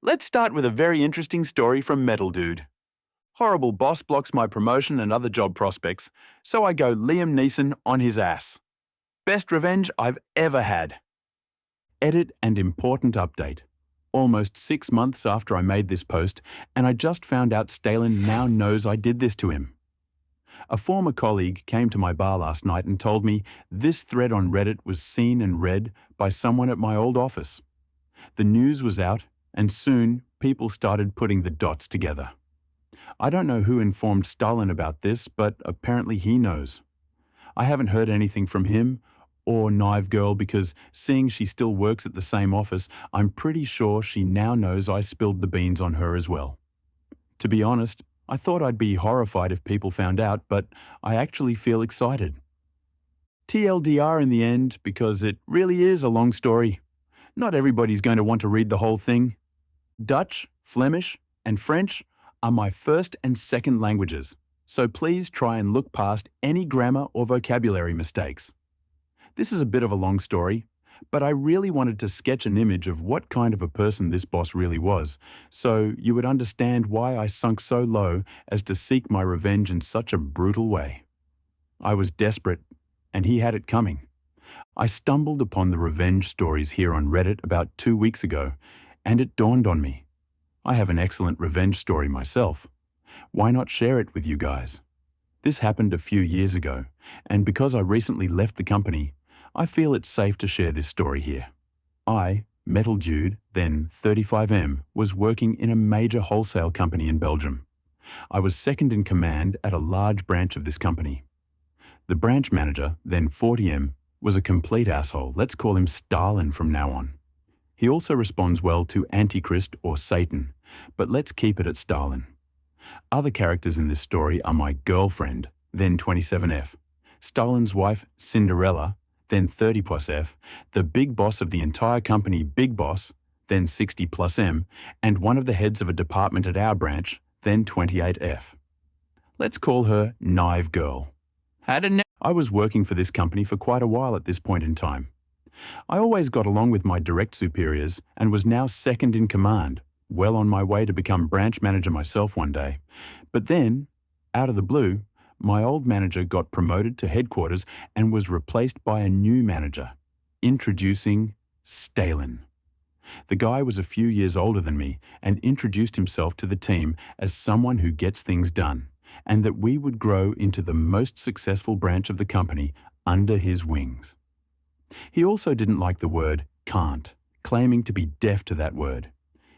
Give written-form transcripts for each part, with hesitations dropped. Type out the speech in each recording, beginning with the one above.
Let's start with a very interesting story from Metal Dude. Horrible boss blocks my promotion and other job prospects, so I go Liam Neeson on his ass. Best revenge I've ever had. Edit and important update. Almost 6 months after I made this post, and I just found out Stalin now knows I did this to him. A former colleague came to my bar last night and told me this thread on Reddit was seen and read by someone at my old office. The news was out, and soon people started putting the dots together. I don't know who informed Stalin about this, but apparently he knows. I haven't heard anything from him or Knive Girl because, seeing she still works at the same office, I'm pretty sure she now knows I spilled the beans on her as well. To be honest, I thought I'd be horrified if people found out, but I actually feel excited. TLDR in the end, because it really is a long story. Not everybody's going to want to read the whole thing. Dutch, Flemish, and French are my first and second languages, so please try and look past any grammar or vocabulary mistakes. This is a bit of a long story, but I really wanted to sketch an image of what kind of a person this boss really was, so you would understand why I sunk so low as to seek my revenge in such a brutal way. I was desperate, and he had it coming. I stumbled upon the revenge stories here on Reddit about 2 weeks ago, and it dawned on me. I have an excellent revenge story myself. Why not share it with you guys? This happened a few years ago, and because I recently left the company, I feel it's safe to share this story here. I, Metal Dude, then 35M, was working in a major wholesale company in Belgium. I was second in command at a large branch of this company. The branch manager, then 40M, was a complete asshole. Let's call him Stalin from now on. He also responds well to Antichrist or Satan, but let's keep it at Stalin. Other characters in this story are my girlfriend, then 27F, Stalin's wife, Cinderella, then 30 plus F, the big boss of the entire company, Big Boss, then 60 plus M, and one of the heads of a department at our branch, then 28F. Let's call her Knive Girl. I was working for this company for quite a while at this point in time. I always got along with my direct superiors and was now second in command, well on my way to become branch manager myself one day. But then, out of the blue, my old manager got promoted to headquarters and was replaced by a new manager. Introducing Stalin. The guy was a few years older than me and introduced himself to the team as someone who gets things done, and that we would grow into the most successful branch of the company under his wings. He also didn't like the word can't, claiming to be deaf to that word.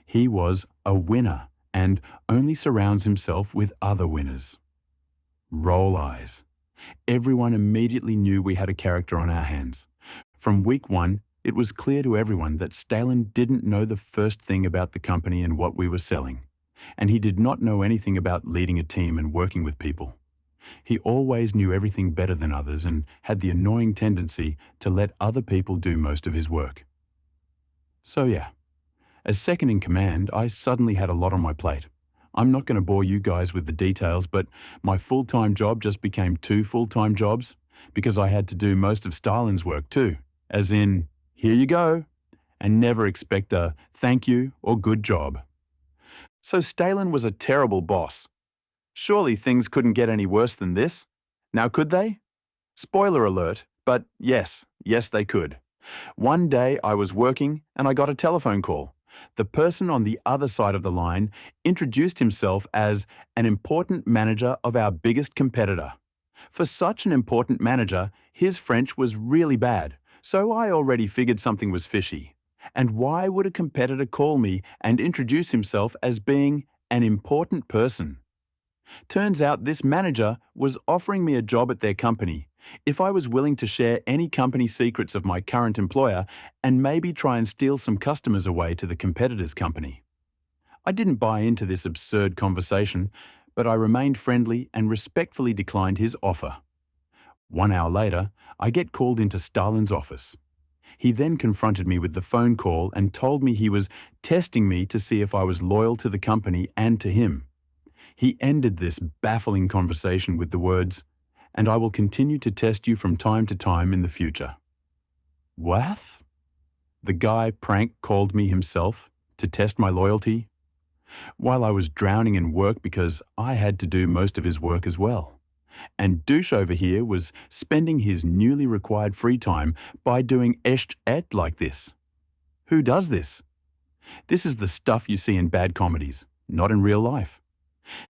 He was a winner and only surrounds himself with other winners. Roll eyes. Everyone immediately knew we had a character on our hands. From week one, it was clear to everyone that Stalin didn't know the first thing about the company and what we were selling, and he did not know anything about leading a team and working with people. He always knew everything better than others and had the annoying tendency to let other people do most of his work. So yeah, as second in command, I suddenly had a lot on my plate. I'm not going to bore you guys with the details, but my full-time job just became 2 full-time jobs because I had to do most of Stalin's work too, as in, here you go, and never expect a thank you or good job. So Stalin was a terrible boss. Surely things couldn't get any worse than this. Now could they? Spoiler alert, but yes they could. One day I was working and I got a telephone call. The person on the other side of the line introduced himself as an important manager of our biggest competitor. For such an important manager, his French was really bad, so I already figured something was fishy. And why would a competitor call me and introduce himself as being an important person? Turns out this manager was offering me a job at their company if I was willing to share any company secrets of my current employer and maybe try and steal some customers away to the competitor's company. I didn't buy into this absurd conversation, but I remained friendly and respectfully declined his offer. 1 hour later, I get called into Stalin's office. He then confronted me with the phone call and told me he was testing me to see if I was loyal to the company and to him. He ended this baffling conversation with the words, "And I will continue to test you from time to time in the future." What? The guy prank called me himself, to test my loyalty, while I was drowning in work because I had to do most of his work as well. And douche over here was spending his newly required free time by doing esht-et like this. Who does this? This is the stuff you see in bad comedies, not in real life.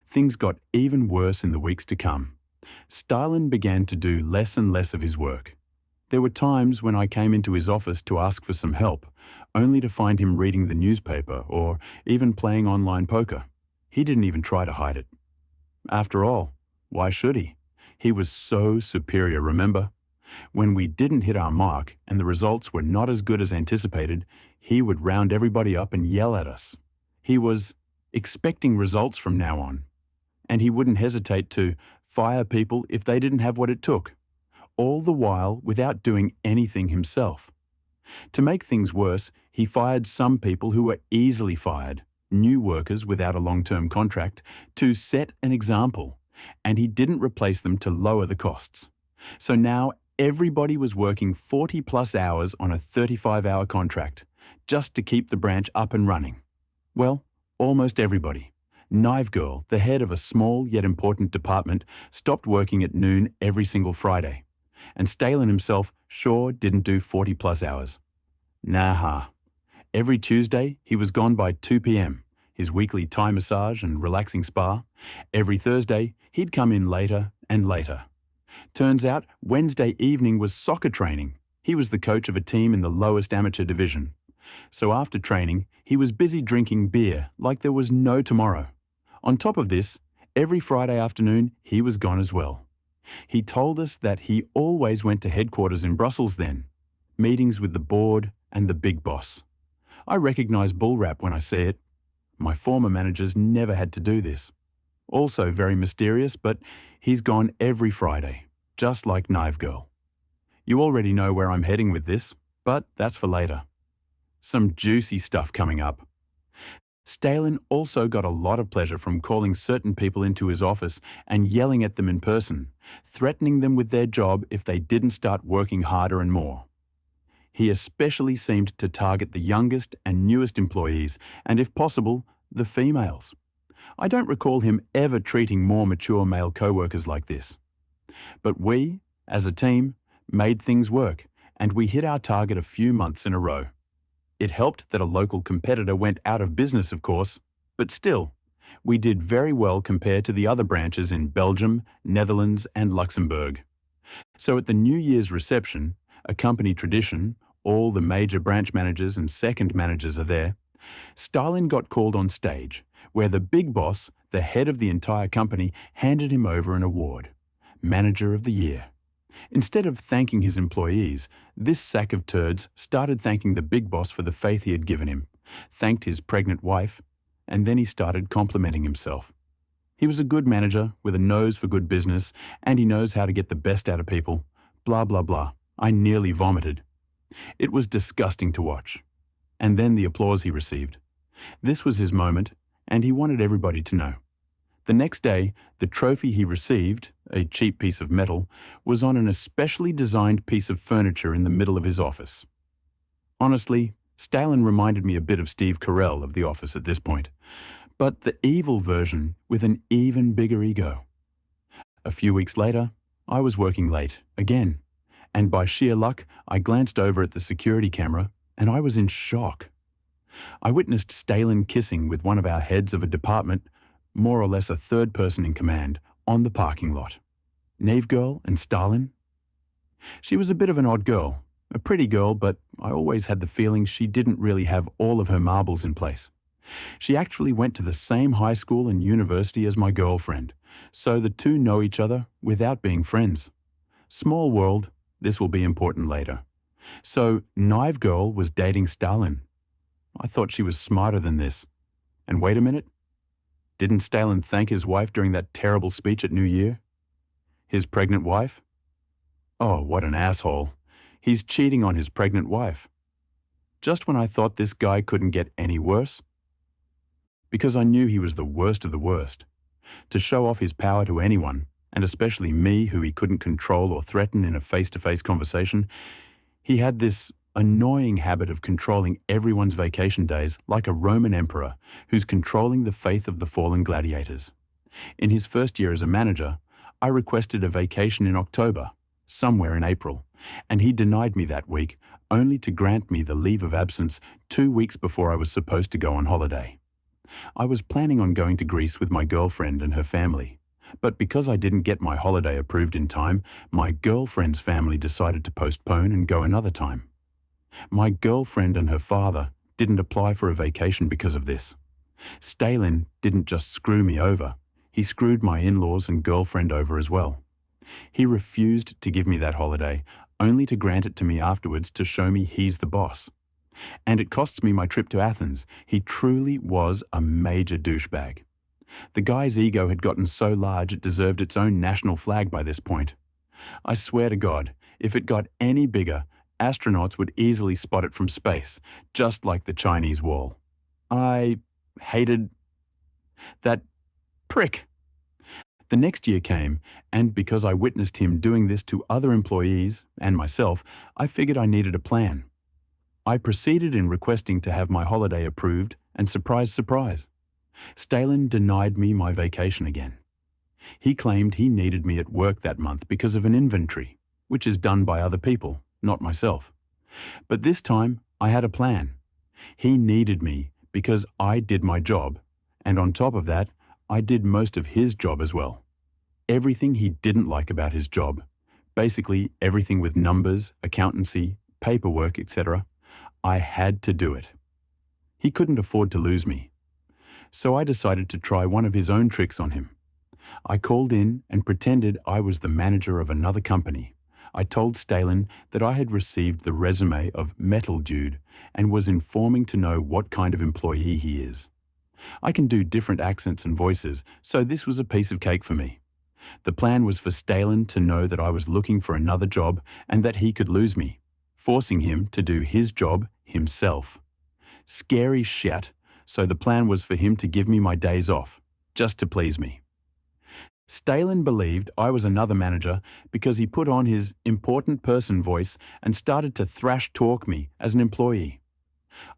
Things got even worse in the weeks to come. Stalin began to do less and less of his work. There were times when I came into his office to ask for some help, only to find him reading the newspaper or even playing online poker. He didn't even try to hide it. After all, why should he? He was so superior, remember? When we didn't hit our mark and the results were not as good as anticipated, he would round everybody up and yell at us. He was expecting results from now on, and he wouldn't hesitate to fire people if they didn't have what it took, all the while without doing anything himself. To make things worse, he fired some people who were easily fired, new workers without a long-term contract, to set an example, and he didn't replace them to lower the costs. So now everybody was working 40-plus hours on a 35-hour contract, just to keep the branch up and running. Well, almost everybody. Knife Girl, the head of a small yet important department, stopped working at noon every single Friday. And Stalin himself sure didn't do 40-plus hours. Nah. Every Tuesday, he was gone by 2 p.m., his weekly Thai massage and relaxing spa. Every Thursday, he'd come in later and later. Turns out, Wednesday evening was soccer training. He was the coach of a team in the lowest amateur division. So after training, he was busy drinking beer like there was no tomorrow. On top of this, every Friday afternoon, he was gone as well. He told us that he always went to headquarters in Brussels then, meetings with the board and the big boss. I recognize bull rap when I see it. My former managers never had to do this. Also very mysterious, but he's gone every Friday, just like Knife Girl. You already know where I'm heading with this, but that's for later. Some juicy stuff coming up. Stalin also got a lot of pleasure from calling certain people into his office and yelling at them in person, threatening them with their job if they didn't start working harder and more. He especially seemed to target the youngest and newest employees, and if possible, the females. I don't recall him ever treating more mature male co-workers like this. But we, as a team, made things work, and we hit our target a few months in a row. It helped that a local competitor went out of business, of course, but still, we did very well compared to the other branches in Belgium, Netherlands, and Luxembourg. So at the New Year's reception, a company tradition, all the major branch managers and second managers are there, Stalin got called on stage, where the big boss, the head of the entire company, handed him over an award, Manager of the Year. Instead of thanking his employees, this sack of turds started thanking the big boss for the faith he had given him, thanked his pregnant wife, and then he started complimenting himself. He was a good manager with a nose for good business, and he knows how to get the best out of people. Blah, blah, blah. I nearly vomited. It was disgusting to watch. And then the applause he received. This was his moment, and he wanted everybody to know. The next day, the trophy he received, a cheap piece of metal, was on an especially designed piece of furniture in the middle of his office. Honestly, Stalin reminded me a bit of Steve Carell of The Office at this point, but the evil version with an even bigger ego. A few weeks later, I was working late, again, and by sheer luck, I glanced over at the security camera, and I was in shock. I witnessed Stalin kissing with one of our heads of a department, more or less a third person in command, on the parking lot. Knife Girl and Stalin? She was a bit of an odd girl, a pretty girl, but I always had the feeling she didn't really have all of her marbles in place. She actually went to the same high school and university as my girlfriend, so the two know each other without being friends. Small world, this will be important later. So Knife Girl was dating Stalin. I thought she was smarter than this. And wait a minute. Didn't Stalin thank his wife during that terrible speech at New Year? His pregnant wife? Oh, what an asshole. He's cheating on his pregnant wife. Just when I thought this guy couldn't get any worse. Because I knew he was the worst of the worst. To show off his power to anyone, and especially me who he couldn't control or threaten in a face-to-face conversation, he had this annoying habit of controlling everyone's vacation days like a Roman emperor who's controlling the faith of the fallen gladiators. In his first year as a manager, I requested a vacation in October, somewhere in April, and he denied me that week only to grant me the leave of absence 2 weeks before I was supposed to go on holiday. I was planning on going to Greece with my girlfriend and her family, but because I didn't get my holiday approved in time, my girlfriend's family decided to postpone and go another time. My girlfriend and her father didn't apply for a vacation because of this. Stalin didn't just screw me over, he screwed my in-laws and girlfriend over as well. He refused to give me that holiday, only to grant it to me afterwards to show me he's the boss. And it costs me my trip to Athens. He truly was a major douchebag. The guy's ego had gotten so large it deserved its own national flag by this point. I swear to God, if it got any bigger, astronauts would easily spot it from space, just like the Chinese wall. I hated that prick. The next year came, and because I witnessed him doing this to other employees and myself, I figured I needed a plan. I proceeded in requesting to have my holiday approved, and surprise, surprise, Stalin denied me my vacation again. He claimed he needed me at work that month because of an inventory, which is done by other people, not myself. But this time, I had a plan. He needed me because I did my job, and on top of that, I did most of his job as well. Everything he didn't like about his job, basically everything with numbers, accountancy, paperwork, etc., I had to do it. He couldn't afford to lose me. So I decided to try one of his own tricks on him. I called in and pretended I was the manager of another company. I told Stalin that I had received the resume of Metal Dude and was informing to know what kind of employee he is. I can do different accents and voices, so this was a piece of cake for me. The plan was for Stalin to know that I was looking for another job and that he could lose me, forcing him to do his job himself. Scary shit, so the plan was for him to give me my days off, just to please me. Stalin believed I was another manager because he put on his important person voice and started to thrash talk me as an employee.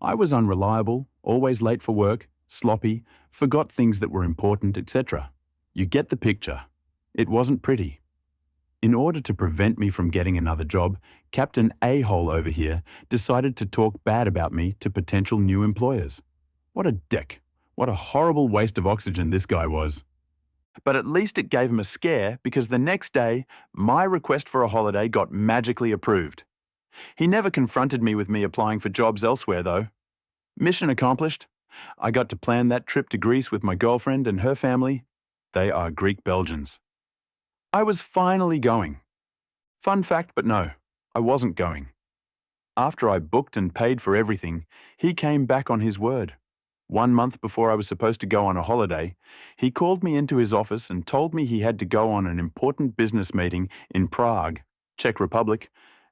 I was unreliable, always late for work, sloppy, forgot things that were important, etc. You get the picture. It wasn't pretty. In order to prevent me from getting another job, Captain A-hole over here decided to talk bad about me to potential new employers. What a dick. What a horrible waste of oxygen this guy was. But at least it gave him a scare because the next day, my request for a holiday got magically approved. He never confronted me with me applying for jobs elsewhere though. Mission accomplished. I got to plan that trip to Greece with my girlfriend and her family. They are Greek Belgians. I was finally going. Fun fact, but no, I wasn't going. After I booked and paid for everything, he came back on his word. 1 month before I was supposed to go on a holiday, he called me into his office and told me he had to go on an important business meeting in Prague, Czech Republic,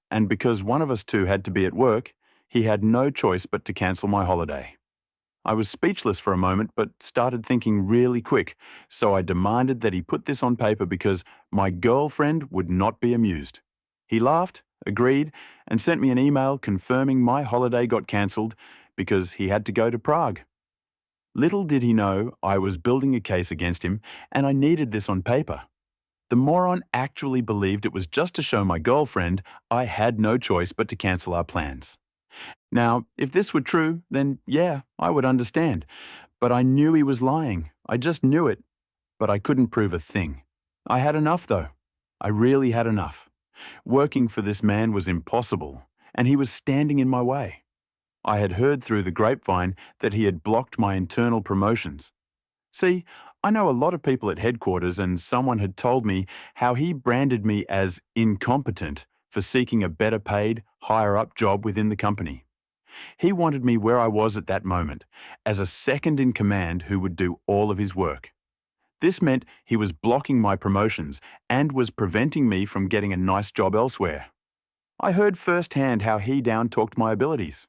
and because one of us two had to be at work, he had no choice but to cancel my holiday. I was speechless for a moment but started thinking really quick, so I demanded that he put this on paper because my girlfriend would not be amused. He laughed, agreed, and sent me an email confirming my holiday got cancelled because he had to go to Prague. Little did he know I was building a case against him and I needed this on paper. The moron actually believed it was just to show my girlfriend I had no choice but to cancel our plans. Now, if this were true, then yeah, I would understand. But I knew he was lying. I just knew it. But I couldn't prove a thing. I had enough, though. I really had enough. Working for this man was impossible, and he was standing in my way. I had heard through the grapevine that he had blocked my internal promotions. See, I know a lot of people at headquarters, and someone had told me how he branded me as incompetent for seeking a better paid, higher-up job within the company. He wanted me where I was at that moment, as a second in command who would do all of his work. This meant he was blocking my promotions and was preventing me from getting a nice job elsewhere. I heard firsthand how he down-talked my abilities.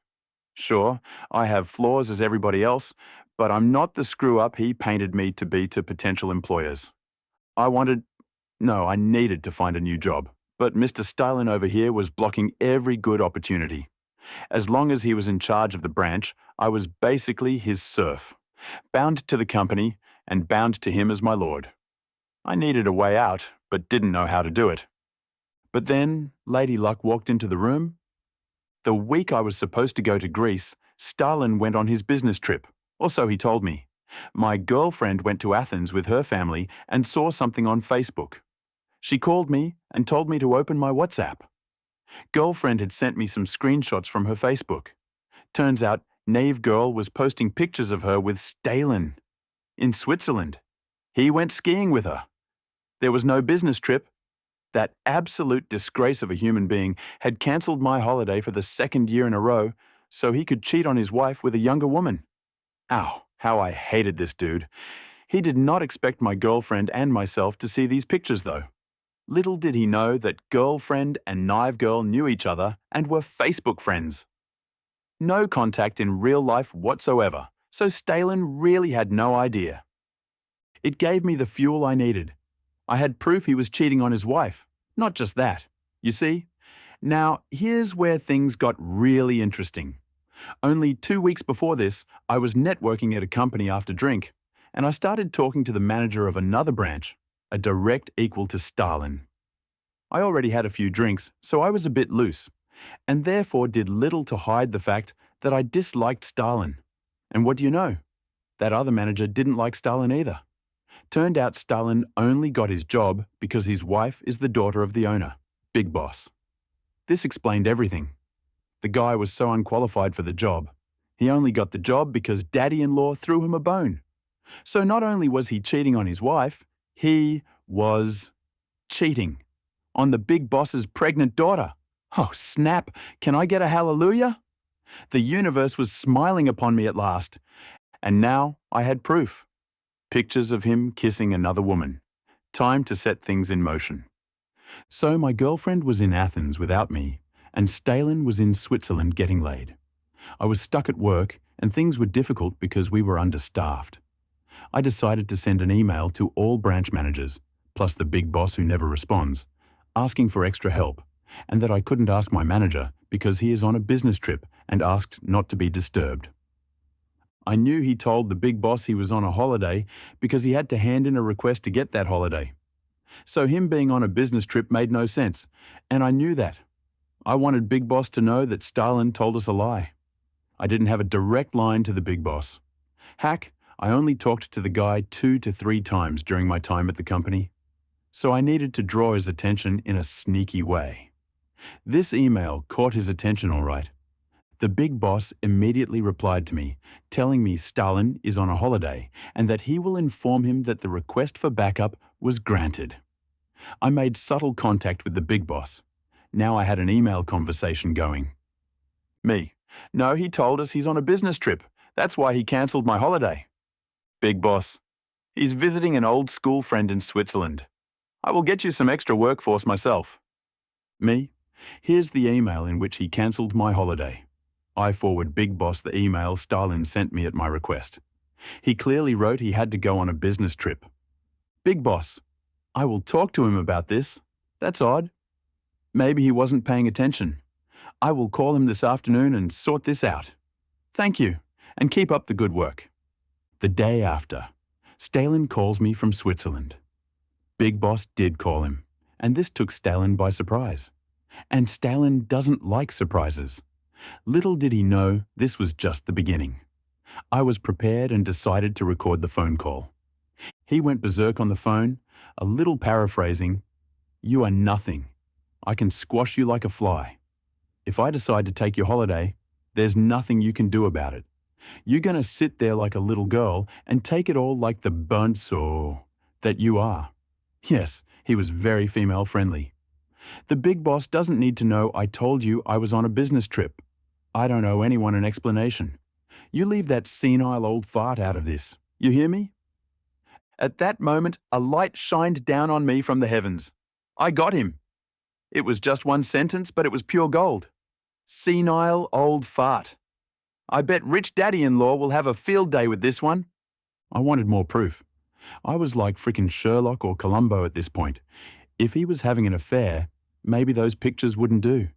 Sure, I have flaws as everybody else, but I'm not the screw-up he painted me to be to potential employers. I needed to find a new job, but Mr. Stalin over here was blocking every good opportunity. As long as he was in charge of the branch, I was basically his serf, bound to the company and bound to him as my lord. I needed a way out, but didn't know how to do it. But then Lady Luck walked into the room. The week I was supposed to go to Greece, Stalin went on his business trip, or so he told me. My girlfriend went to Athens with her family and saw something on Facebook. She called me and told me to open my WhatsApp. Girlfriend had sent me some screenshots from her Facebook. Turns out Naive Girl was posting pictures of her with Stalin in Switzerland. He went skiing with her. There was no business trip. That absolute disgrace of a human being had cancelled my holiday for the second year in a row so he could cheat on his wife with a younger woman. Ow, how I hated this dude. He did not expect my girlfriend and myself to see these pictures, though. Little did he know that girlfriend and Knife Girl knew each other and were Facebook friends. No contact in real life whatsoever, so Stalin really had no idea. It gave me the fuel I needed. I had proof he was cheating on his wife. Not just that. You see? Now, here's where things got really interesting. Only 2 weeks before this, I was networking at a company after drink, and I started talking to the manager of another branch, a direct equal to Stalin. I already had a few drinks, so I was a bit loose, and therefore did little to hide the fact that I disliked Stalin. And what do you know? That other manager didn't like Stalin either. Turned out Stalin only got his job because his wife is the daughter of the owner, Big Boss. This explained everything. The guy was so unqualified for the job. He only got the job because daddy-in-law threw him a bone. So not only was he cheating on his wife, he was cheating on the Big Boss's pregnant daughter. Oh, snap! Can I get a hallelujah? The universe was smiling upon me at last, and now I had proof. Pictures of him kissing another woman. Time to set things in motion. So my girlfriend was in Athens without me, and Stalin was in Switzerland getting laid. I was stuck at work, and things were difficult because we were understaffed. I decided to send an email to all branch managers, plus the Big Boss who never responds, asking for extra help, and that I couldn't ask my manager because he is on a business trip and asked not to be disturbed. I knew he told the Big Boss he was on a holiday because he had to hand in a request to get that holiday. So him being on a business trip made no sense, and I knew that. I wanted Big Boss to know that Stalin told us a lie. I didn't have a direct line to the Big Boss. Heck, I only talked to the guy 2 to 3 times during my time at the company. So I needed to draw his attention in a sneaky way. This email caught his attention all right. The Big Boss immediately replied to me, telling me Stalin is on a holiday and that he will inform him that the request for backup was granted. I made subtle contact with the Big Boss. Now I had an email conversation going. Me: no, he told us he's on a business trip. That's why he cancelled my holiday. Big Boss: he's visiting an old school friend in Switzerland. I will get you some extra workforce myself. Me: here's the email in which he cancelled my holiday. I forward Big Boss the email Stalin sent me at my request. He clearly wrote he had to go on a business trip. Big Boss: I will talk to him about this. That's odd. Maybe he wasn't paying attention. I will call him this afternoon and sort this out. Thank you, and keep up the good work. The day after, Stalin calls me from Switzerland. Big Boss did call him, and this took Stalin by surprise. And Stalin doesn't like surprises. Little did he know this was just the beginning. I was prepared and decided to record the phone call. He went berserk on the phone, a little paraphrasing, "You are nothing. I can squash you like a fly. If I decide to take your holiday, there's nothing you can do about it. You're going to sit there like a little girl and take it all like the bunso that you are." Yes, he was very female-friendly. The Big Boss doesn't need to know I told you I was on a business trip. I don't owe anyone an explanation. You leave that senile old fart out of this. You hear me? At that moment, a light shined down on me from the heavens. I got him. It was just one sentence, but it was pure gold. Senile old fart. I bet rich daddy-in-law will have a field day with this one. I wanted more proof. I was like frickin' Sherlock or Columbo at this point. If he was having an affair, maybe those pictures wouldn't do.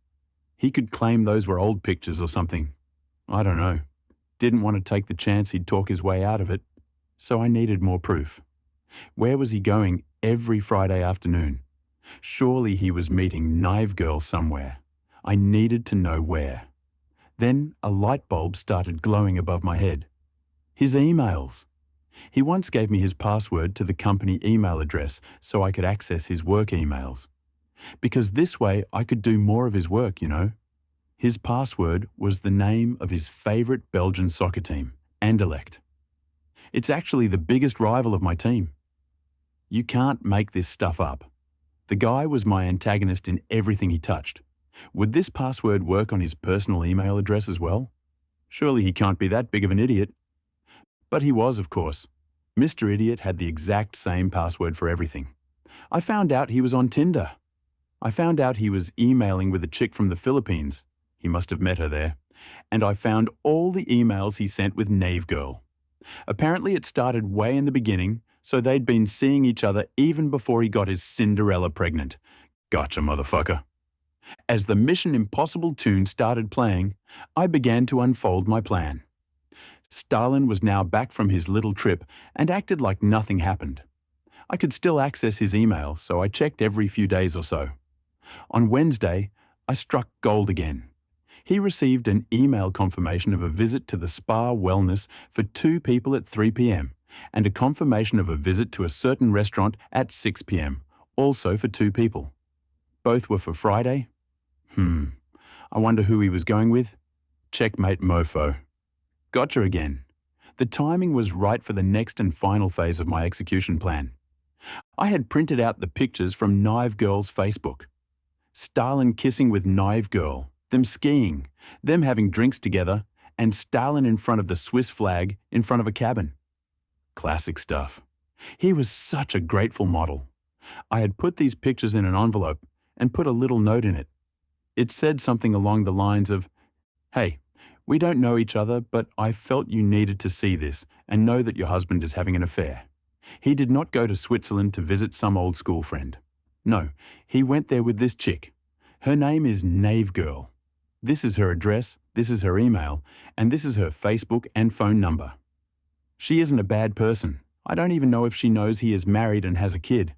He could claim those were old pictures or something. I don't know. Didn't want to take the chance he'd talk his way out of it, so I needed more proof. Where was he going every Friday afternoon? Surely he was meeting Knife Girl somewhere. I needed to know where. Then a light bulb started glowing above my head. His emails. He once gave me his password to the company email address so I could access his work emails. Because this way I could do more of his work, you know. His password was the name of his favourite Belgian soccer team, Anderlecht. It's actually the biggest rival of my team. You can't make this stuff up. The guy was my antagonist in everything he touched. Would this password work on his personal email address as well? Surely he can't be that big of an idiot. But he was, of course. Mr. Idiot had the exact same password for everything. I found out he was on Tinder. I found out he was emailing with a chick from the Philippines. He must have met her there. And I found all the emails he sent with Knave Girl. Apparently it started way in the beginning, so they'd been seeing each other even before he got his Cinderella pregnant. Gotcha, motherfucker. As the Mission Impossible tune started playing, I began to unfold my plan. Stalin was now back from his little trip and acted like nothing happened. I could still access his email, so I checked every few days or so. On Wednesday, I struck gold again. He received an email confirmation of a visit to the spa wellness for 2 people at 3 p.m. and a confirmation of a visit to a certain restaurant at 6 p.m., also for 2 people. Both were for Friday. I wonder who he was going with. Checkmate mofo. Gotcha again. The timing was right for the next and final phase of my execution plan. I had printed out the pictures from Knife Girl's Facebook. Stalin kissing with Knife Girl, them skiing, them having drinks together, and Stalin in front of the Swiss flag in front of a cabin. Classic stuff. He was such a grateful model. I had put these pictures in an envelope and put a little note in it. It said something along the lines of, "Hey, we don't know each other, but I felt you needed to see this and know that your husband is having an affair. He did not go to Switzerland to visit some old school friend. No, he went there with this chick. Her name is Knave Girl. This is her address, this is her email, and this is her Facebook and phone number. She isn't a bad person. I don't even know if she knows he is married and has a kid."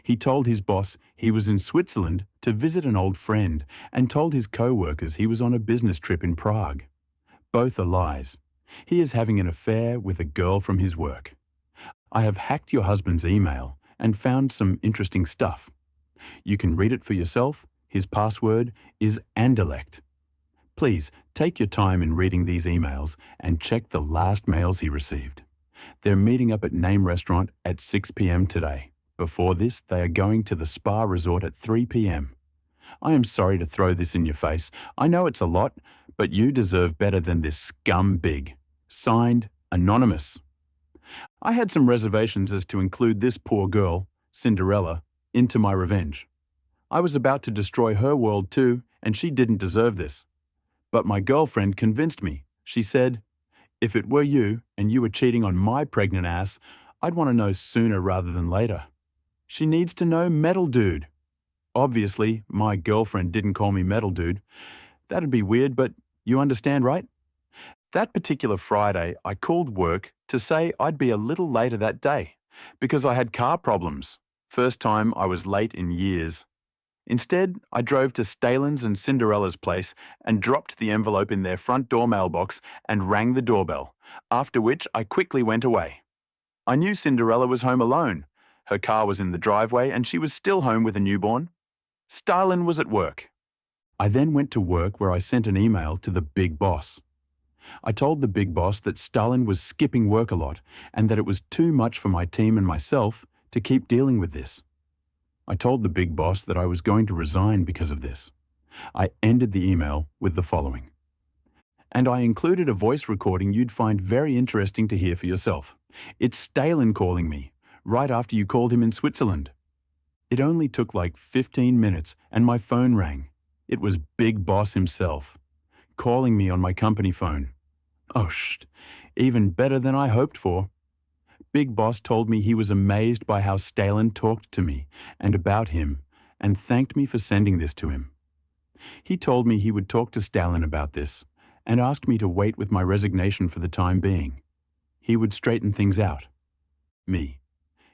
He told his boss he was in Switzerland to visit an old friend and told his co-workers he was on a business trip in Prague. Both are lies. He is having an affair with a girl from his work. I have hacked your husband's email and found some interesting stuff. You can read it for yourself. His password is Anderlecht. Please take your time in reading these emails and check the last mails he received. They're meeting up at Name Restaurant at 6 p.m. today. Before this, they are going to the spa resort at 3 p.m. I am sorry to throw this in your face. I know it's a lot, but you deserve better than this scum big. Signed, Anonymous. I had some reservations as to include this poor girl, Cinderella, into my revenge. I was about to destroy her world too, and she didn't deserve this. But my girlfriend convinced me. She said, "If it were you and you were cheating on my pregnant ass, I'd want to know sooner rather than later." She needs to know Metal Dude. Obviously, my girlfriend didn't call me Metal Dude. That'd be weird, but you understand, right? That particular Friday, I called work to say I'd be a little later that day because I had car problems. First time I was late in years. Instead, I drove to Stalin's and Cinderella's place and dropped the envelope in their front door mailbox and rang the doorbell, after which I quickly went away. I knew Cinderella was home alone. Her car was in the driveway and she was still home with a newborn. Stalin was at work. I then went to work where I sent an email to the big boss. I told the big boss that Stalin was skipping work a lot and that it was too much for my team and myself to keep dealing with this. I told the big boss that I was going to resign because of this. I ended the email with the following. And I included a voice recording you'd find very interesting to hear for yourself. It's Stalin calling me, right after you called him in Switzerland. It only took like 15 minutes and my phone rang. It was Big Boss himself, calling me on my company phone. Oh, even better than I hoped for. Big Boss told me he was amazed by how Stalin talked to me and about him and thanked me for sending this to him. He told me he would talk to Stalin about this and asked me to wait with my resignation for the time being. He would straighten things out. Me.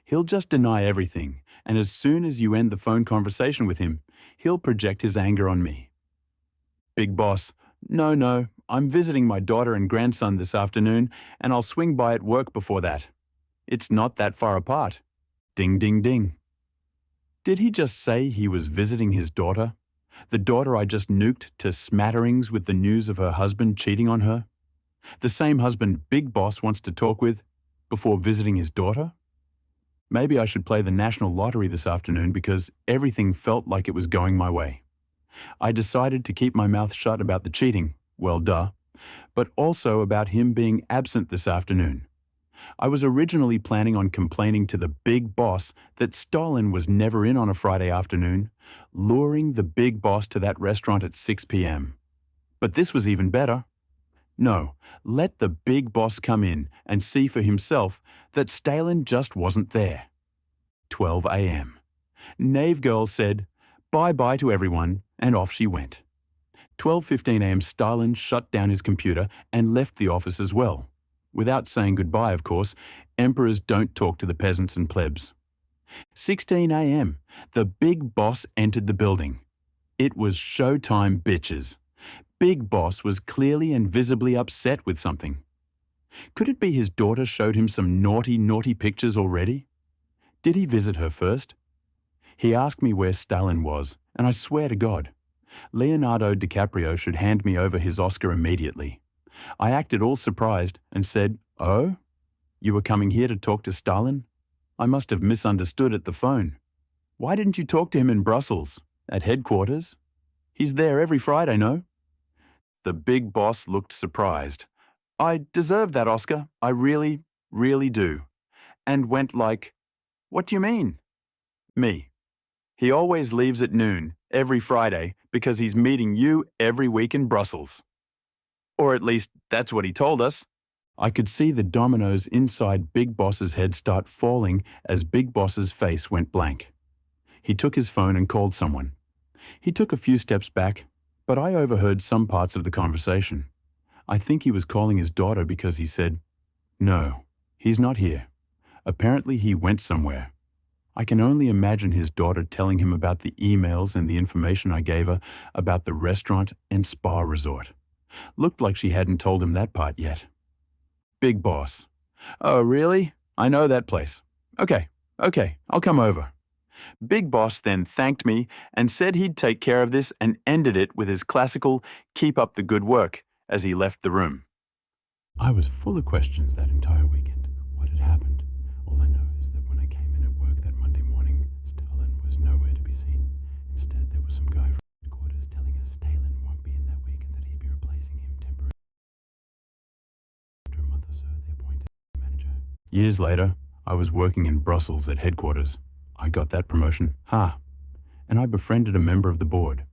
He'll just deny everything, and as soon as you end the phone conversation with him, he'll project his anger on me. Big boss, no, I'm visiting my daughter and grandson this afternoon, and I'll swing by at work before that. It's not that far apart. Ding, ding, ding. Did he just say he was visiting his daughter? The daughter I just nuked to smatterings with the news of her husband cheating on her? The same husband Big Boss wants to talk with before visiting his daughter? Maybe I should play the national lottery this afternoon because everything felt like it was going my way. I decided to keep my mouth shut about the cheating, well, duh, but also about him being absent this afternoon. I was originally planning on complaining to the Big Boss that Stalin was never in on a Friday afternoon, luring the Big Boss to that restaurant at 6 p.m. But this was even better. No, let the Big Boss come in and see for himself that Stalin just wasn't there. 12 a.m. Knave Girl said, bye-bye to everyone, and off she went. 12:15 a.m. Stalin shut down his computer and left the office as well. Without saying goodbye, of course. Emperors don't talk to the peasants and plebs. 16 a.m. The Big Boss entered the building. It was showtime, bitches. Big Boss was clearly and visibly upset with something. Could it be his daughter showed him some naughty pictures already? Did he visit her first? He asked me where Stalin was, and I swear to God, Leonardo DiCaprio should hand me over his Oscar immediately. I acted all surprised and said, "Oh? You were coming here to talk to Stalin? I must have misunderstood at the phone. Why didn't you talk to him in Brussels, at headquarters? He's there every Friday, no?" The Big Boss looked surprised. "I deserve that Oscar, I really do." And went like, "What do you mean?" Me. "He always leaves at noon, every Friday, because he's meeting you every week in Brussels. Or at least, that's what he told us." I could see the dominoes inside Big Boss's head start falling as Big Boss's face went blank. He took his phone and called someone. He took a few steps back, but I overheard some parts of the conversation. I think he was calling his daughter because he said, "No, he's not here. Apparently he went somewhere." I can only imagine his daughter telling him about the emails and the information I gave her about the restaurant and spa resort. Looked like she hadn't told him that part yet. Big Boss. "Oh, really? I know that place. Okay, I'll come over." Big Boss then thanked me and said he'd take care of this and ended it with his classical "keep up the good work" as he left the room. I was full of questions that entire weekend. What had happened? All I know is that when I came in at work that Monday morning, Stalin was nowhere to be seen. Instead, there was some guy from headquarters telling us Stalin won't be in that week and that he'd be replacing him temporarily. After a month or so, they appointed a manager. Years later, I was working in Brussels at headquarters. I got that promotion. And I befriended a member of the board.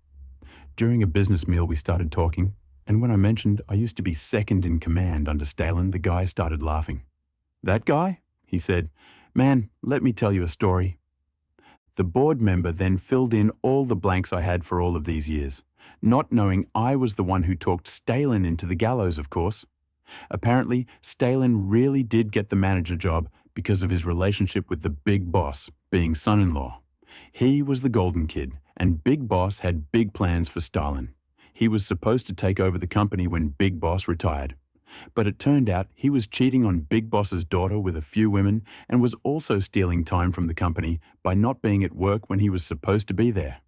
During a business meal, we started talking, and when I mentioned I used to be second in command under Stalin, the guy started laughing. "That guy?" he said. "Man, let me tell you a story." The board member then filled in all the blanks I had for all of these years, not knowing I was the one who talked Stalin into the gallows, of course. Apparently, Stalin really did get the manager job because of his relationship with the Big Boss, being son-in-law. He was the golden kid, and Big Boss had big plans for Stalin. He was supposed to take over the company when Big Boss retired. But it turned out he was cheating on Big Boss's daughter with a few women and was also stealing time from the company by not being at work when he was supposed to be there.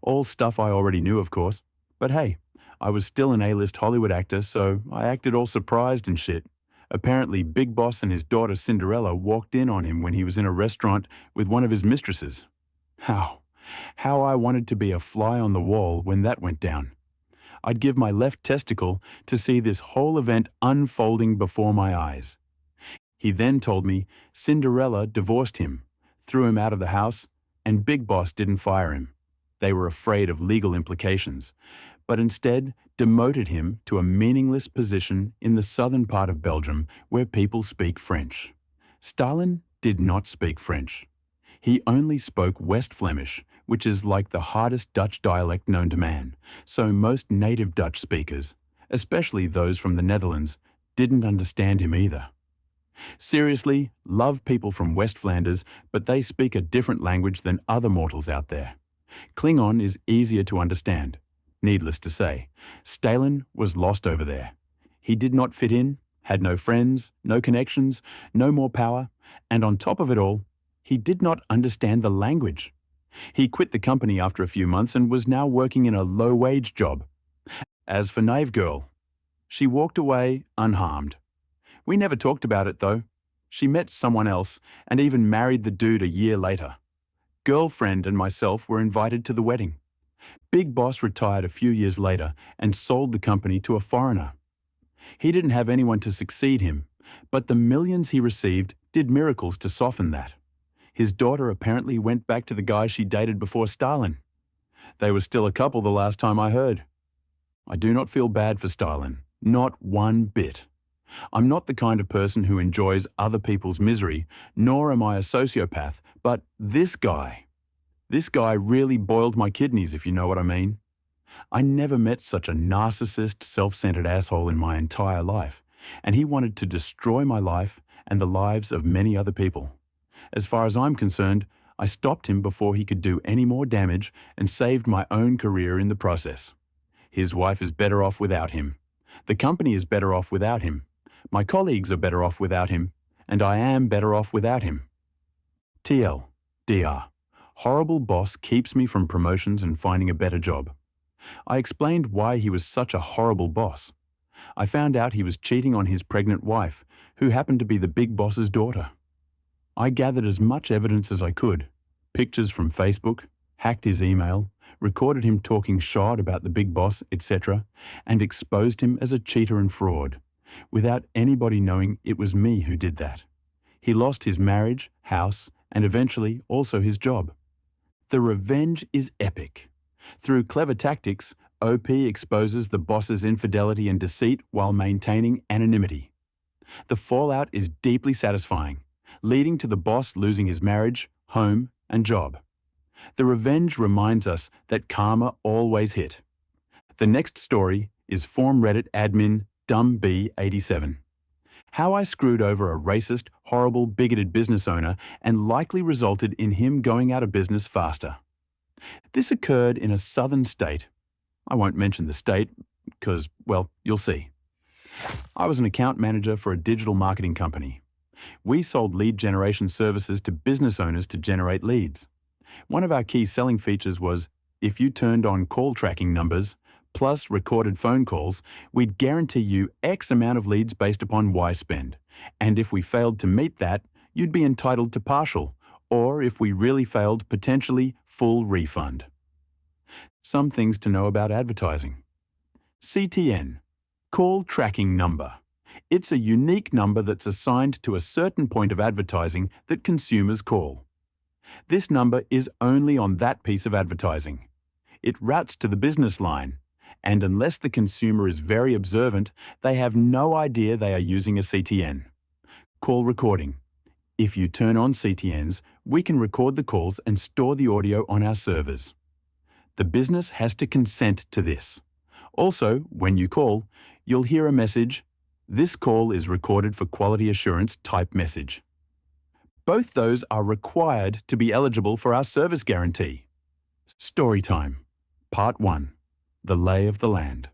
All stuff I already knew, of course. But hey, I was still an A-list Hollywood actor, so I acted all surprised and shit. Apparently, Big Boss and his daughter Cinderella walked in on him when he was in a restaurant with one of his mistresses. How I wanted to be a fly on the wall when that went down. I'd give my left testicle to see this whole event unfolding before my eyes. He then told me Cinderella divorced him, threw him out of the house, and Big Boss didn't fire him. They were afraid of legal implications, but instead demoted him to a meaningless position in the southern part of Belgium where people speak French. Stalin did not speak French. He only spoke West Flemish, which is like the hardest Dutch dialect known to man, so most native Dutch speakers, especially those from the Netherlands, didn't understand him either. Seriously, love people from West Flanders, but they speak a different language than other mortals out there. Klingon is easier to understand. Needless to say, Stalin was lost over there. He did not fit in, had no friends, no connections, no more power, and on top of it all, he did not understand the language. He quit the company after a few months and was now working in a low-wage job. As for Naive Girl, she walked away unharmed. We never talked about it though. She met someone else and even married the dude a year later. Girlfriend and myself were invited to the wedding. Big Boss retired a few years later and sold the company to a foreigner. He didn't have anyone to succeed him, but the millions he received did miracles to soften that. His daughter apparently went back to the guy she dated before Stalin. They were still a couple the last time I heard. I do not feel bad for Stalin, not one bit. I'm not the kind of person who enjoys other people's misery, nor am I a sociopath, but this guy really boiled my kidneys, if you know what I mean. I never met such a narcissist, self-centered asshole in my entire life, and he wanted to destroy my life and the lives of many other people. As far as I'm concerned, I stopped him before he could do any more damage and saved my own career in the process. His wife is better off without him. The company is better off without him. My colleagues are better off without him, and I am better off without him. TLDR. Horrible boss keeps me from promotions and finding a better job. I explained why he was such a horrible boss. I found out he was cheating on his pregnant wife, who happened to be the big boss's daughter. I gathered as much evidence as I could, pictures from Facebook, hacked his email, recorded him talking shit about the big boss, etc., and exposed him as a cheater and fraud, without anybody knowing it was me who did that. He lost his marriage, house, and eventually also his job. The revenge is epic. Through clever tactics, OP exposes the boss's infidelity and deceit while maintaining anonymity. The fallout is deeply satisfying, leading to the boss losing his marriage, home, and job. The revenge reminds us that karma always hit. The next story is forum Reddit admin DumbB87. How I screwed over a racist, horrible, bigoted business owner and likely resulted in him going out of business faster. This occurred in a southern state. I won't mention the state because, well, you'll see. I was an account manager for a digital marketing company. We sold lead generation services to business owners to generate leads. One of our key selling features was, if you turned on call tracking numbers, plus recorded phone calls, we'd guarantee you X amount of leads based upon Y spend. And if we failed to meet that, you'd be entitled to partial, or if we really failed, potentially full refund. Some things to know about advertising. CTN, call tracking number. It's a unique number that's assigned to a certain point of advertising that consumers call. This number is only on that piece of advertising. It routes to the business line, and unless the consumer is very observant, they have no idea they are using a CTN. Call recording. If you turn on CTNs, we can record the calls and store the audio on our servers. The business has to consent to this. Also, when you call, you'll hear a message, "This call is recorded for quality assurance" type message. Both those are required to be eligible for our service guarantee. Story time. Part 1. The lay of the land.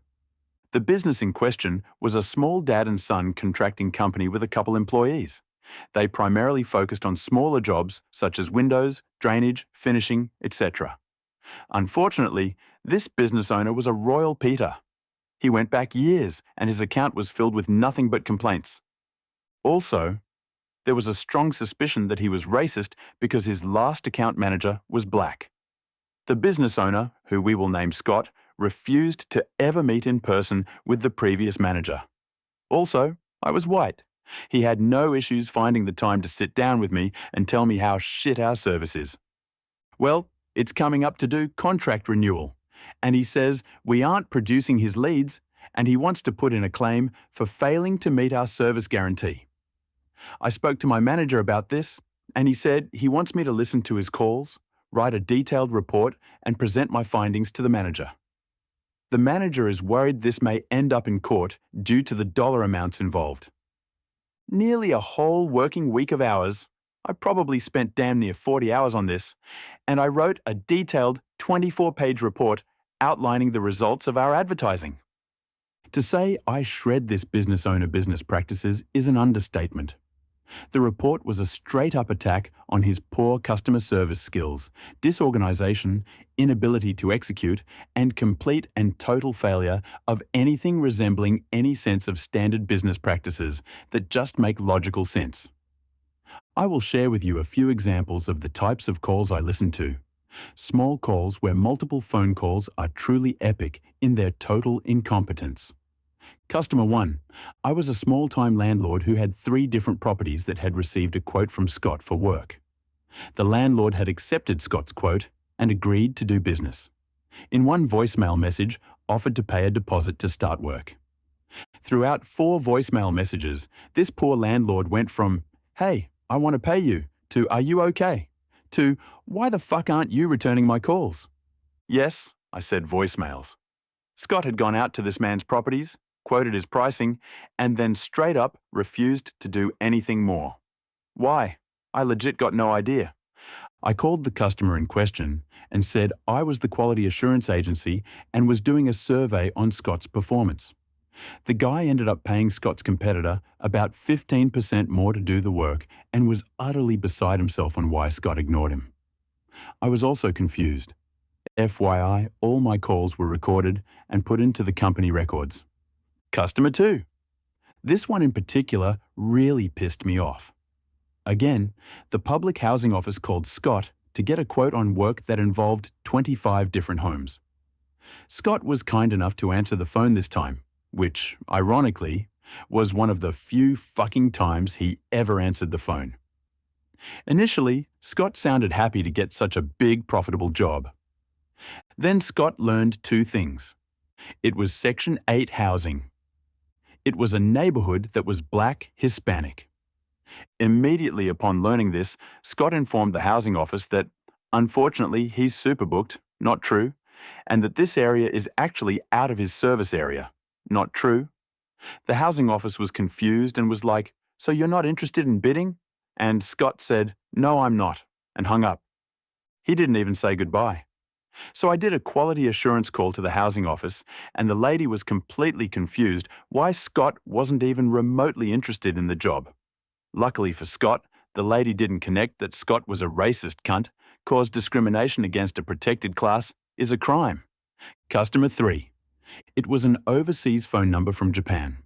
The business in question was a small dad and son contracting company with a couple employees. They primarily focused on smaller jobs such as windows, drainage, finishing, etc. Unfortunately, this business owner was a royal Peter. He went back years and his account was filled with nothing but complaints. Also, there was a strong suspicion that he was racist because his last account manager was black. The business owner, who we will name Scott, refused to ever meet in person with the previous manager. Also, I was white. He had no issues finding the time to sit down with me and tell me how shit our service is. Well, it's coming up to do contract renewal, and he says we aren't producing his leads, and he wants to put in a claim for failing to meet our service guarantee. I spoke to my manager about this, and he said he wants me to listen to his calls, write a detailed report, and present my findings to the manager. The manager is worried this may end up in court due to the dollar amounts involved. Nearly a whole working week of hours, I probably spent damn near 40 hours on this, and I wrote a detailed 24-page report outlining the results of our advertising. To say I shred this business owner business practices is an understatement. The report was a straight-up attack on his poor customer service skills, disorganization, inability to execute, and complete and total failure of anything resembling any sense of standard business practices that just make logical sense. I will share with you a few examples of the types of calls I listen to. Small calls where multiple phone calls are truly epic in their total incompetence. Customer 1. I was a small-time landlord who had 3 different properties that had received a quote from Scott for work. The landlord had accepted Scott's quote and agreed to do business. In one voicemail message, offered to pay a deposit to start work. Throughout 4 voicemail messages, this poor landlord went from, "Hey, I want to pay you," to "Are you okay?" to "Why the fuck aren't you returning my calls?" Yes, I said voicemails. Scott had gone out to this man's properties, quoted his pricing, and then straight up refused to do anything more. Why? I legit got no idea. I called the customer in question and said I was the quality assurance agency and was doing a survey on Scott's performance. The guy ended up paying Scott's competitor about 15% more to do the work and was utterly beside himself on why Scott ignored him. I was also confused. FYI, all my calls were recorded and put into the company records. Customer 2. This one in particular really pissed me off. Again, the public housing office called Scott to get a quote on work that involved 25 different homes. Scott was kind enough to answer the phone this time, which, ironically, was one of the few fucking times he ever answered the phone. Initially, Scott sounded happy to get such a big, profitable job. Then Scott learned 2 things. It was Section 8 housing. It was a neighborhood that was Black Hispanic. Immediately upon learning this, Scott informed the housing office that, unfortunately, he's superbooked, not true, and that this area is actually out of his service area, not true. The housing office was confused and was like, "So you're not interested in bidding?" And Scott said, "No, I'm not," and hung up. He didn't even say goodbye. So I did a quality assurance call to the housing office, and the lady was completely confused why Scott wasn't even remotely interested in the job. Luckily for Scott, the lady didn't connect that Scott was a racist cunt, cause discrimination against a protected class is a crime. Customer 3. It was an overseas phone number from Japan.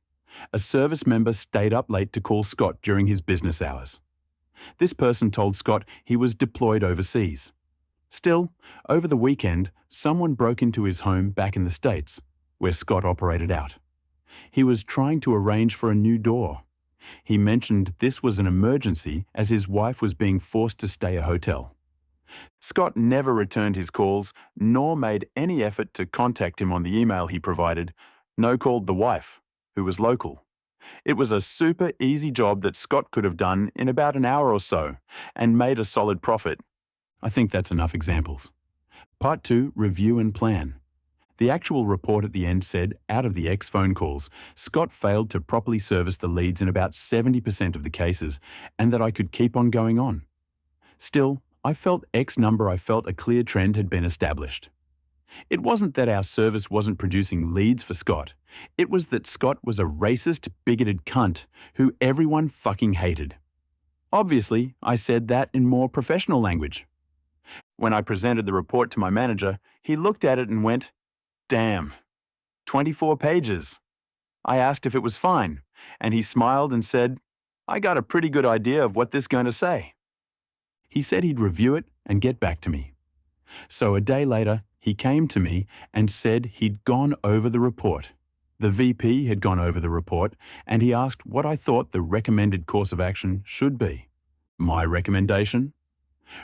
A service member stayed up late to call Scott during his business hours. This person told Scott he was deployed overseas. Still, over the weekend, someone broke into his home back in the States, where Scott operated out. He was trying to arrange for a new door. He mentioned this was an emergency as his wife was being forced to stay a hotel. Scott never returned his calls, nor made any effort to contact him on the email he provided, no called the wife, who was local. It was a super easy job that Scott could have done in about an hour or so, and made a solid profit. I think that's enough examples. Part 2, review and plan. The actual report at the end said, out of the X phone calls, Scott failed to properly service the leads in about 70% of the cases, and that I could keep on going on. Still, I felt a clear trend had been established. It wasn't that our service wasn't producing leads for Scott. It was that Scott was a racist, bigoted cunt who everyone fucking hated. Obviously, I said that in more professional language. When I presented the report to my manager, he looked at it and went, "Damn, 24 pages. I asked if it was fine, and he smiled and said, "I got a pretty good idea of what this is going to say." He said he'd review it and get back to me. So a day later, he came to me and said he'd gone over the report. The VP had gone over the report, and he asked what I thought the recommended course of action should be. My recommendation?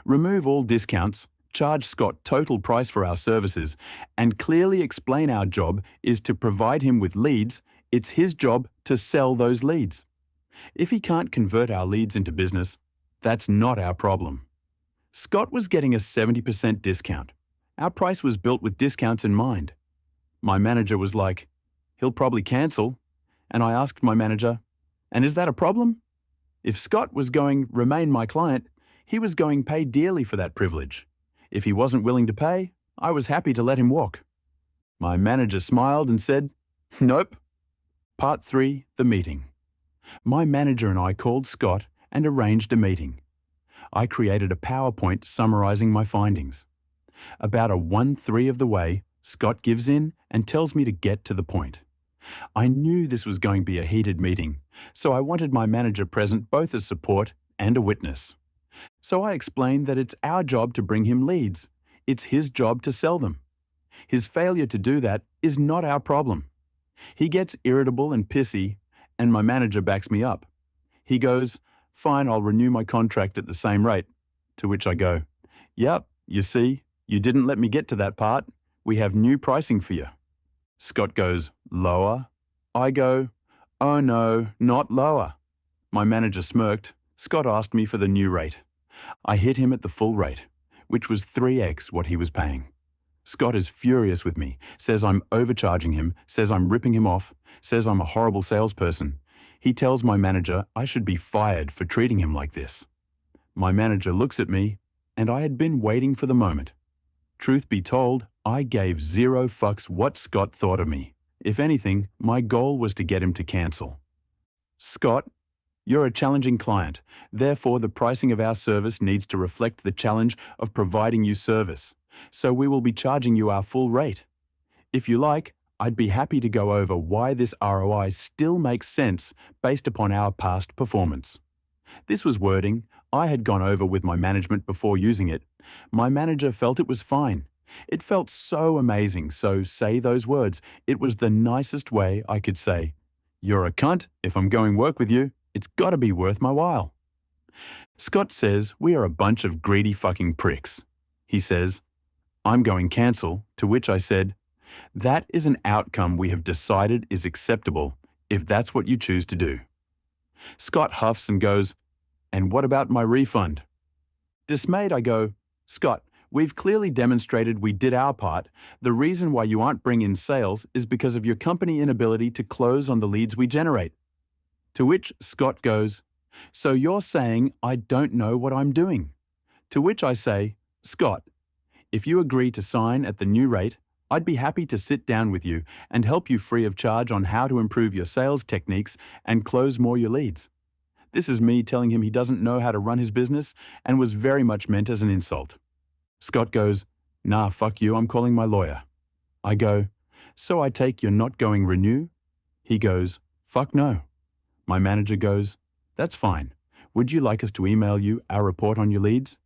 Remove all discounts, charge Scott total price for our services, and clearly explain our job is to provide him with leads. It's his job to sell those leads. If he can't convert our leads into business, that's not our problem. Scott was getting a 70% discount. Our price was built with discounts in mind. My manager was like, "He'll probably cancel." And I asked my manager, "And is that a problem?" If Scott was going remain my client, he was going pay dearly for that privilege. If he wasn't willing to pay, I was happy to let him walk. My manager smiled and said, "Nope." Part 3, the meeting. My manager and I called Scott and arranged a meeting. I created a PowerPoint summarizing my findings. About a 1/3 of the way, Scott gives in and tells me to get to the point. I knew this was going to be a heated meeting, so I wanted my manager present both as support and a witness. So I explained that it's our job to bring him leads. It's his job to sell them. His failure to do that is not our problem. He gets irritable and pissy, and my manager backs me up. He goes, "Fine, I'll renew my contract at the same rate." To which I go, "Yep, you see, you didn't let me get to that part. We have new pricing for you." Scott goes, "Lower?" I go, "Oh no, not lower." My manager smirked. Scott asked me for the new rate. I hit him at the full rate, which was 3x what he was paying. Scott is furious with me, says I'm overcharging him, says I'm ripping him off, says I'm a horrible salesperson. He tells my manager I should be fired for treating him like this. My manager looks at me, and I had been waiting for the moment. Truth be told, I gave zero fucks what Scott thought of me. If anything, my goal was to get him to cancel. "Scott, you're a challenging client. Therefore, the pricing of our service needs to reflect the challenge of providing you service. So we will be charging you our full rate. If you like, I'd be happy to go over why this ROI still makes sense based upon our past performance." This was wording I had gone over with my management before using it. My manager felt it was fine. It felt so amazing, so say those words. It was the nicest way I could say, "You're a cunt. If I'm going work with you, it's gotta be worth my while." Scott says we are a bunch of greedy fucking pricks. He says, "I'm going cancel," to which I said, "That is an outcome we have decided is acceptable if that's what you choose to do." Scott huffs and goes, "And what about my refund?" Dismayed, I go, "Scott, we've clearly demonstrated we did our part. The reason why you aren't bringing in sales is because of your company inability to close on the leads we generate." To which Scott goes, "So you're saying I don't know what I'm doing?" To which I say, "Scott, if you agree to sign at the new rate, I'd be happy to sit down with you and help you free of charge on how to improve your sales techniques and close more your leads." This is me telling him he doesn't know how to run his business and was very much meant as an insult. Scott goes, "Nah, fuck you, I'm calling my lawyer." I go, "So I take you're not going renew?" He goes, "Fuck no." My manager goes, "That's fine. Would you like us to email you our report on your leads?"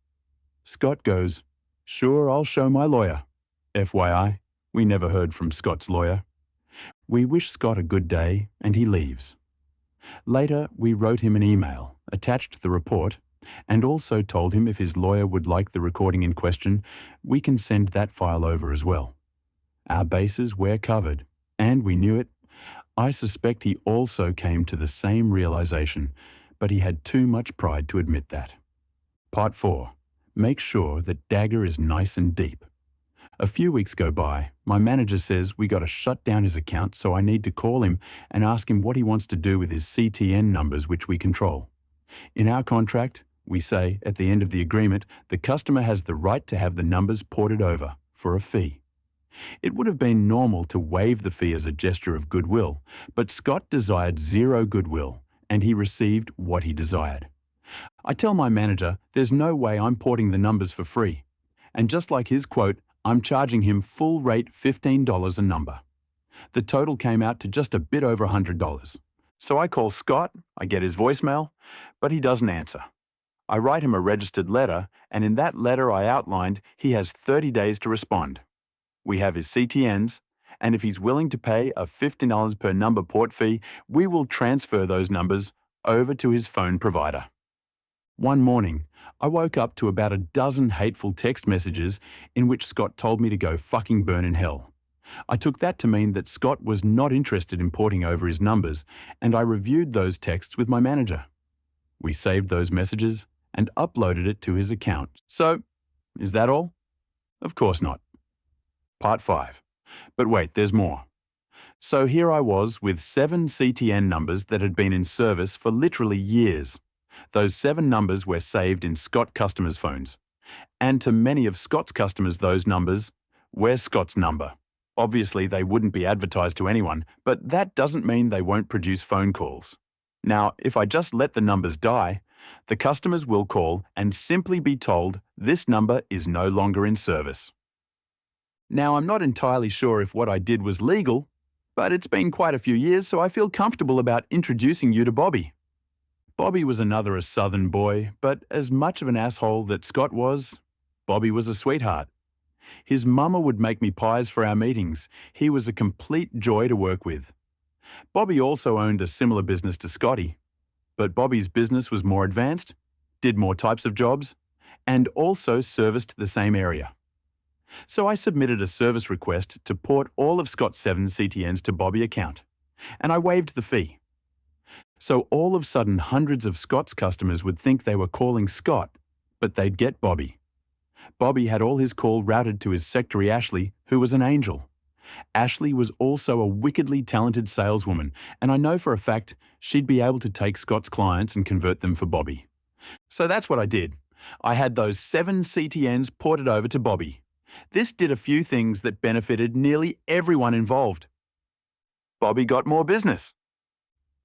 Scott goes, "Sure, I'll show my lawyer." FYI, we never heard from Scott's lawyer. We wish Scott a good day and he leaves. Later, we wrote him an email, attached the report, and also told him if his lawyer would like the recording in question, we can send that file over as well. Our bases were covered, and we knew it. I suspect he also came to the same realization, but he had too much pride to admit that. Part 4. Make sure that dagger is nice and deep. A few weeks go by. My manager says we got to shut down his account, so I need to call him and ask him what he wants to do with his CTN numbers, which we control. In our contract, we say at the end of the agreement, the customer has the right to have the numbers ported over for a fee. It would have been normal to waive the fee as a gesture of goodwill, but Scott desired zero goodwill, and he received what he desired. I tell my manager there's no way I'm porting the numbers for free. And just like his quote, I'm charging him full rate $15 a number. The total came out to just a bit over $100. So I call Scott, I get his voicemail, but he doesn't answer. I write him a registered letter, and in that letter I outlined he has 30 days to respond. We have his CTNs, and if he's willing to pay a $15 per number port fee, we will transfer those numbers over to his phone provider. One morning, I woke up to about a dozen hateful text messages in which Scott told me to go fucking burn in hell. I took that to mean that Scott was not interested in porting over his numbers, and I reviewed those texts with my manager. We saved those messages and uploaded it to his account. So, is that all? Of course not. Part 5. But wait, there's more. So here I was with 7 CTN numbers that had been in service for literally years. Those 7 numbers were saved in Scott customers' phones. And to many of Scott's customers, those numbers were Scott's number. Obviously, they wouldn't be advertised to anyone, but that doesn't mean they won't produce phone calls. Now, if I just let the numbers die, the customers will call and simply be told this number is no longer in service. Now, I'm not entirely sure if what I did was legal, but it's been quite a few years, so I feel comfortable about introducing you to Bobby. Bobby was another southern boy, but as much of an asshole that Scott was, Bobby was a sweetheart. His mama would make me pies for our meetings. He was a complete joy to work with. Bobby also owned a similar business to Scotty, but Bobby's business was more advanced, did more types of jobs, and also serviced the same area. So I submitted a service request to port all of Scott's 7 CTNs to Bobby account, and I waived the fee. So all of a sudden, hundreds of Scott's customers would think they were calling Scott, but they'd get Bobby. Bobby had all his call routed to his secretary Ashley, who was an angel. Ashley was also a wickedly talented saleswoman, and I know for a fact she'd be able to take Scott's clients and convert them for Bobby. So that's what I did. I had those 7 CTNs ported over to Bobby. This did a few things that benefited nearly everyone involved. Bobby got more business.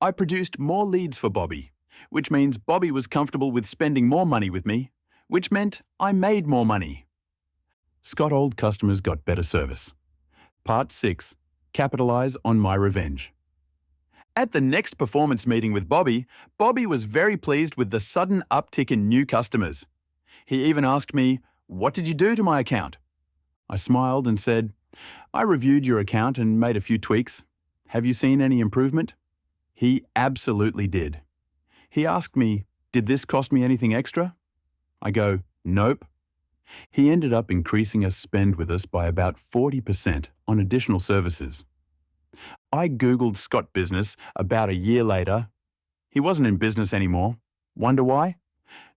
I produced more leads for Bobby, which means Bobby was comfortable with spending more money with me, which meant I made more money. Scott old customers got better service. Part 6. Capitalize on my revenge. At the next performance meeting with Bobby, Bobby was very pleased with the sudden uptick in new customers. He even asked me, "What did you do to my account?" I smiled and said, "I reviewed your account and made a few tweaks. Have you seen any improvement?" He absolutely did. He asked me, "Did this cost me anything extra?" I go, "Nope." He ended up increasing his spend with us by about 40% on additional services. I Googled Scott Business about a year later. He wasn't in business anymore. Wonder why?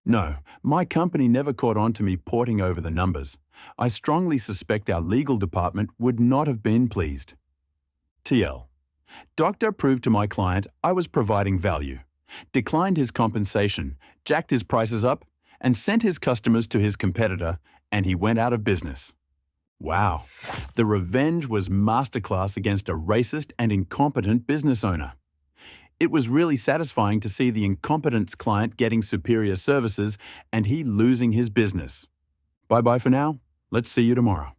No, my company never caught on to me porting over the numbers. I strongly suspect our legal department would not have been pleased. TL. Doctor proved to my client I was providing value, declined his compensation, jacked his prices up, and sent his customers to his competitor, and he went out of business. Wow, the revenge was masterclass against a racist and incompetent business owner. It was really satisfying to see the incompetent's client getting superior services and he losing his business. Bye-bye for now. Let's see you tomorrow.